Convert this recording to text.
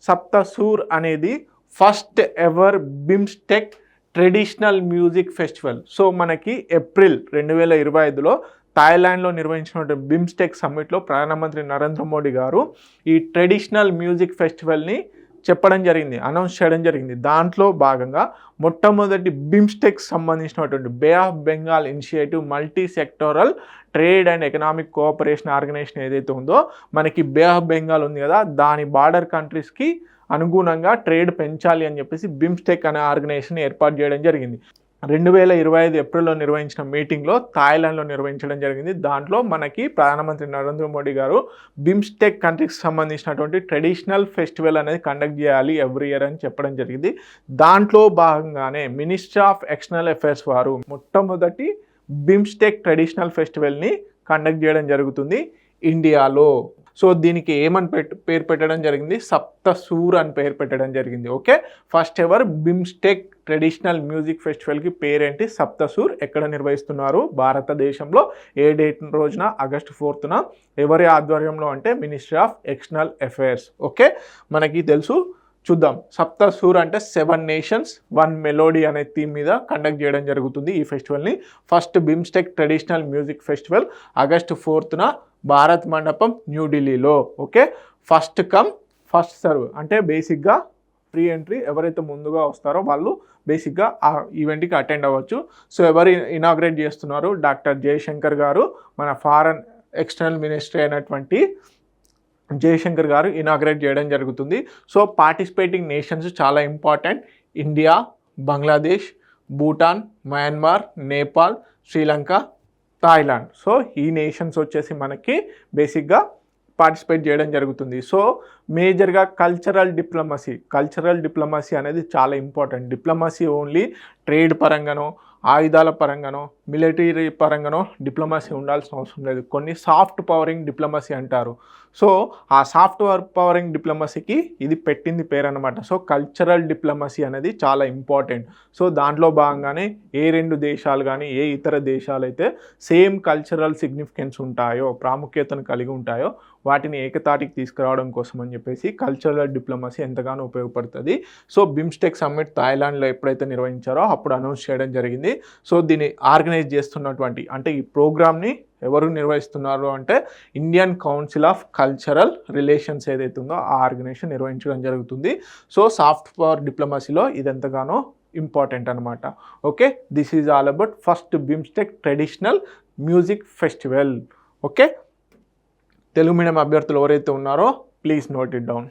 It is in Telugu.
సప్తసూర్ అనేది first ever BIMSTEC traditional music festival. So మనకి ఏప్రిల్ 2025లో థాయిలాండ్లో నిర్వహించినటువంటి బిమ్స్టెక్ సమ్మిట్లో ప్రధానమంత్రి నరేంద్ర మోడీ గారు ఈ ట్రెడిషనల్ మ్యూజిక్ ఫెస్టివల్ని చెప్పడం జరిగింది, అనౌన్స్ చేయడం జరిగింది. దాంట్లో భాగంగా మొట్టమొదటి బిమ్స్టెక్ సంబంధించినటువంటి bay of Bengal initiative multi sectoral trade and economic cooperation organisation ఏదైతే ఉందో, మనకి బే ఆఫ్ బెంగాల్ ఉంది కదా, దాని బార్డర్ కంట్రీస్కి అనుగుణంగా ట్రేడ్ పెంచాలి అని చెప్పేసి బిమ్స్టెక్ అనే ఆర్గనైజేషన్ ఏర్పాటు చేయడం జరిగింది. 2025 ఏప్రిల్లో నిర్వహించిన మీటింగ్లో థాయిలాండ్లో నిర్వహించడం జరిగింది. దాంట్లో మనకి ప్రధానమంత్రి నరేంద్ర మోడీ గారు బిమ్స్టెక్ కంట్రీకి సంబంధించినటువంటి ట్రెడిషనల్ ఫెస్టివల్ అనేది కండక్ట్ చేయాలి ఎవ్రీ ఇయర్ అని చెప్పడం జరిగింది. దాంట్లో భాగంగానే మినిస్ట్రీ ఆఫ్ ఎక్స్టర్నల్ అఫైర్స్ వారు మొట్టమొదటి బిమ్స్టెక్ ట్రెడిషనల్ ఫెస్టివల్ని కండక్ట్ చేయడం జరుగుతుంది ఇండియాలో. సో దీనికి ఏమని పేరు పెట్టడం జరిగింది, సప్తసూర్ అని పేరు పెట్టడం జరిగింది. Okay, first ever BIMSTEC traditional music ఫెస్టివల్కి పేరేంటి, సప్తసూర్. ఎక్కడ నిర్వహిస్తున్నారు, భారతదేశంలో. ఏ డేట్ రోజున, ఆగస్టు 4న. ఎవరి ఆధ్వర్యంలో అంటే ministry of external affairs. Okay, మనకి తెలుసు. చూద్దాం. సప్తసూర్ అంటే 7 నేషన్స్ 1 మెలోడీ అనే థీమ్ మీద కండక్ట్ చేయడం జరుగుతుంది ఈ ఫెస్టివల్ని. First BIMSTEC traditional music festival August 4న భారత్ మండపం న్యూఢిల్లీలో. Okay, first come first serve అంటే బేసిక్గా ఫ్రీ ఎంట్రీ. ఎవరైతే ముందుగా వస్తారో వాళ్ళు బేసిక్గా ఆ ఈవెంట్కి అటెండ్ అవ్వచ్చు. సో ఎవరు ఇనాగ్రేట్ చేస్తున్నారు, డాక్టర్ జయశంకర్ గారు, మన ఫారెన్ ఎక్స్టర్నల్ మినిస్ట్రీ అయినటువంటి జయశంకర్ గారు ఇనాగ్రేట్ చేయడం జరుగుతుంది. సో పార్టిసిపేటింగ్ నేషన్స్ చాలా important: India, Bangladesh, Bhutan, Myanmar, Nepal, Sri Lanka, Thailand. So ఈ నేషన్స్ వచ్చేసి మనకి బేసిక్గా పార్టిసిపేట్ చేయడం జరుగుతుంది. సో మేజర్గా కల్చరల్ డిప్లొమసీ అనేది చాలా ఇంపార్టెంట్. డిప్లొమసీ ఓన్లీ ట్రేడ్ పరంగానో, ఆయుధాల పరంగానో, మిలిటరీ పరంగానో డిప్లొమసీ ఉండాల్సిన అవసరం లేదు. కొన్ని సాఫ్ట్ పవరింగ్ డిప్లొమసీ అంటారు. సో ఆ సాఫ్ట్ పవరింగ్ డిప్లొమసీకి ఇది పెట్టింది పేరు అనమాట. సో కల్చరల్ డిప్లొమసీ అనేది చాలా ఇంపార్టెంట్. సో దాంట్లో భాగంగానే ఏ 2 దేశాలు కానీ ఏ ఇతర దేశాలు అయితే సేమ్ కల్చరల్ సిగ్నిఫికెన్స్ ఉంటాయో, ప్రాముఖ్యతను కలిగి ఉంటాయో, వాటిని ఏకతాటికి తీసుకురావడం కోసం అని చెప్పేసి కల్చరల్ డిప్లొమసీ ఎంతగానో ఉపయోగపడుతుంది. సో బిమ్స్టెక్ సమ్మిట్ థాయిలాండ్లో ఎప్పుడైతే నిర్వహించారో అప్పుడు అనౌన్స్ చేయడం జరిగింది. సో దీన్ని ఆర్గనైజ్ చేస్తున్నటువంటి, అంటే ఈ ప్రోగ్రామ్ని ఎవరు నిర్వహిస్తున్నారు అంటే Indian council of cultural relations ఏదైతే ఉందో ఆ ఆర్గనైజేషన్ నిర్వహించడం జరుగుతుంది. సో సాఫ్ట్ పవర్ డిప్లొమసీలో ఇది ఎంతగానో ఇంపార్టెంట్ అనమాట. Okay, this is all about first BIMSTEC traditional music festival. Okay, Telugu medium అభ్యర్థులు ఎవరైతే ఉన్నారో ప్లీజ్ నోట్ ఇట్ డౌన్.